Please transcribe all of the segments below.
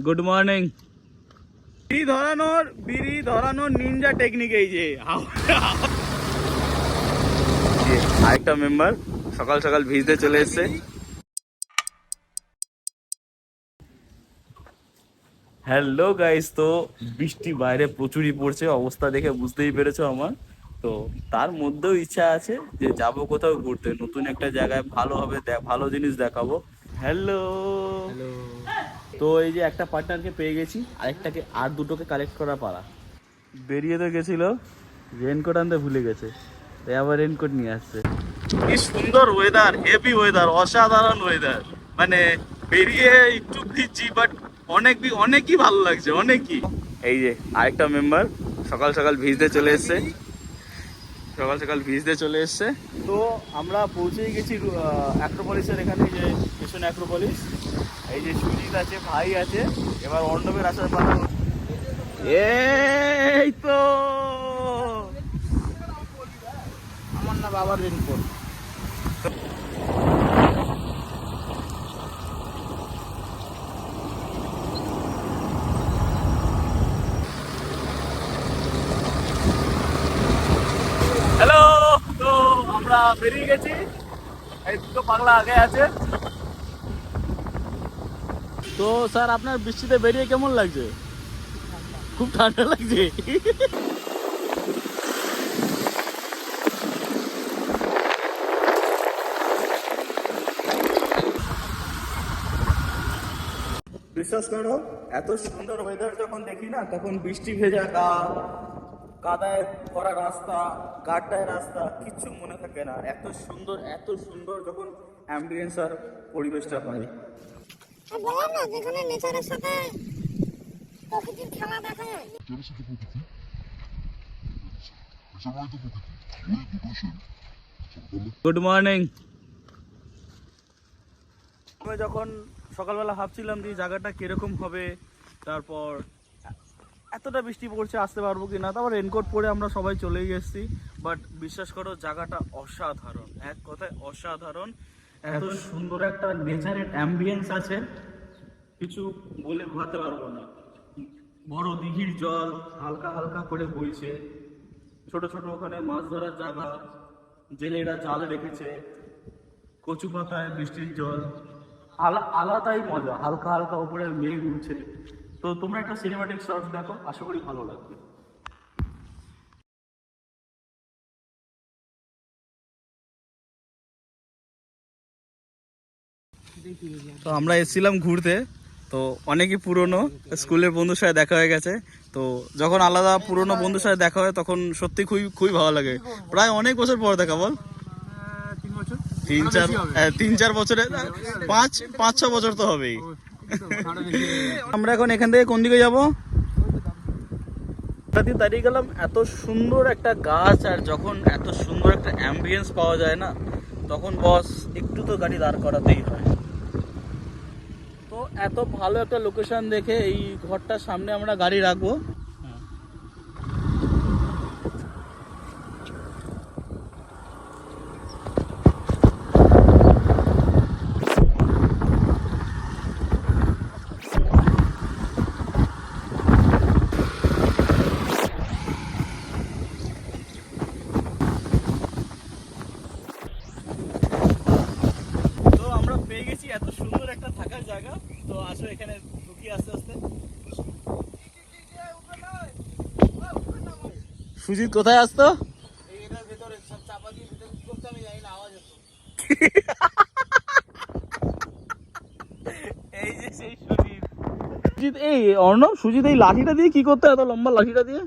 Good morning. বিড়ি ধরানোর Ninja technique এই যে আরেকটা মেম্বার সকাল সকাল ভিজতে চলে এসছে। হ্যালো গাইস, তো বৃষ্টি বাইরে প্রচুরই পড়ছে, অবস্থা দেখে বুঝতেই পেরেছো আমার। তো তার মধ্যেও ইচ্ছা আছে যে যাব কোথাও ঘুরতে, নতুন একটা জায়গায়, ভালো হবে, ভালো জিনিস দেখাবো। Hello hello. তো এই যে একটা পার্টনারকে পেয়ে গেছি, আরেকটাকে আর দুটোকে কালেক্ট করা পারা। বেরিয়ে তো গেছিল, রেনকোট আনতে ভুলে গেছে, তাই আবার রেনকোট নিয়ে আসছে। কি সুন্দর ওয়েদার, হেভি ওয়েদার, অসাধারণ ওয়েদার। মানে বেরিয়ে একটু ভিজছি, বাট অনেকই ভালো লাগছে, অনেকই। এই যে আরেকটা মেম্বার সকাল সকাল ভিজতে চলে এসছে, তো আমরা পৌঁছেই গেছি অ্যাক্রোপলিসের এখানে, যে মিশন অ্যাক্রোপলিস। এই যে সুজিত আছে, ভাই আছে, এবার অর্ণবের আসার পালা। এই তো আমার না বাবার রেনকোট। হ্যালো, তো আমরা বেরিয়ে গেছি, এই দুটো পাগলা আগে আছে। তো স্যার, আপনার বৃষ্টিতে বেরিয়ে কেমন লাগছে? খুব ঠান্ডা লাগছে। বিশ্বাস করো, এত সুন্দর ওয়েদার যখন দেখি না, তখন বৃষ্টি ভেজা কাদায় ভরা রাস্তা, গাড্ডায় রাস্তা, কিচ্ছু মনে থাকে না। এত সুন্দর যখন অ্যাম্বিয়েন্স আর পরিবেশটা পাই। বললাম না, যেখানে নেচারের সাথে প্রকৃতির খেলা দেখা যায়। Good morning. আমি যখন সকালবেলা ভাবছিলাম যে জায়গাটা কিরকম হবে, তারপর এতটা বৃষ্টি পড়ছে, আসতে পারবো কি না, তারপর রেনকোট পরে আমরা সবাই চলেই এসেছি। বাট বিশ্বাস করো, জায়গাটা অসাধারণ, এক কথায় অসাধারণ। এত সুন্দর একটা নেচারের অ্যাম্বিয়েন্স আছে, কিছু বলে বোঝাতে পারবো না। বড় দিঘির জল হালকা হালকা করে বইছে, ছোট ছোট ওখানে মাছ ধরার জায়গা, জেলেরা জাল রেখেছে, কচু পাতায় বৃষ্টির জল, আলাদাই মজা। হালকা হালকা উপরে মেঘ উঠছে। তো তোমরা একটা সিনেমাটিক শট দেখো, আশা করি ভালো লাগবে। তো আমরা এসেছিলাম ঘুরতে, তো অনেকই পুরনো স্কুলের বন্ধুর সাথে দেখা হয়ে গেছে। তো যখন আলাদা পুরনো বন্ধুর সাথে দেখা হয়, তখন সত্যি খুবই ভালো লাগে। প্রায় অনেক বছর পর দেখা, বল? 3-4 বছরে, 5-6 বছর তো হবেই। আমরা এখন এখান থেকে কোন দিকে যাবো? দাঁড়িয়ে গেলাম, এত সুন্দর একটা গাছ, আর যখন এত সুন্দর একটা অ্যাম্বিয়েন্স পাওয়া যায় না, তখন বস একটু তো গাড়ি দাঁড় করাতেই হয়। তো এত ভালো একটা লোকেশন দেখে এই ঘরটার সামনে আমরা গাড়ি রাখবো। তো আমরা পেয়ে গেছি এত সুন্দর একটা থাকার জায়গা। তো আসো এখানে ঢুকি আস্তে আস্তে। সুজিত কোথায় আসতো? এই যে সেই সুজিত। এই অর্ণব, সুজিত এই লাঠিটা দিয়ে কি করতে, এত লম্বা লাঠিটা দিয়ে?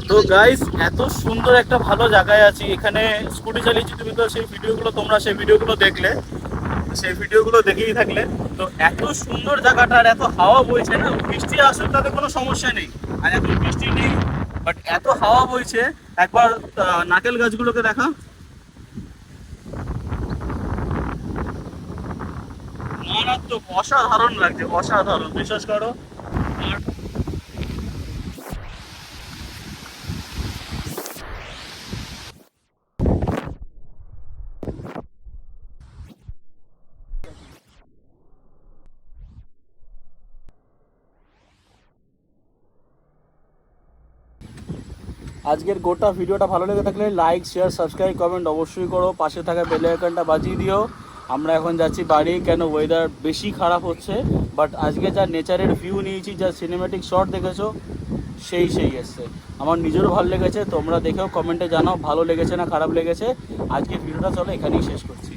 তো গাইস, এত সুন্দর একটা ভালো জায়গায় আছি, এখানে স্কুটি চালিয়েছি। তুমি তো সেই ভিডিওগুলো দেখলে, সেই ভিডিওগুলো দেখেই থাকলে। তো এত সুন্দর জায়গাটা, আর এত হাওয়া বইছে না, বৃষ্টি আসলে তাতে কোনো সমস্যা নেই, আর এত বৃষ্টি নেই, বাট এত হাওয়া বইছে। একবার নারকেল গাছগুলোকে দেখা, মারাত্মক, অসাধারণ লাগছে, অসাধারণ, বিশ্বাস করো। আর আজকের গোটা ভিডিওটা ভালো লেগে থাকলে লাইক শেয়ার সাবস্ক্রাইব কমেন্ট অবশ্যই করো, পাশে থাকা বেল আইকনটা বাজিয়ে দিও। আমরা এখন যাচ্ছি বাড়ি, কেন ওয়েদার বেশি খারাপ হচ্ছে, বাট আজকে যা নেচারের ভিউ নিয়েছি, যা সিনেম্যাটিক শট দেখেছো সেই এসছে। আমার নিজেরও ভালো লেগেছে, তোমরা দেখেও কমেন্টে জানাও ভালো লেগেছে না খারাপ লেগেছে। আজকে ভিডিওটা চলো এখানেই শেষ করছি।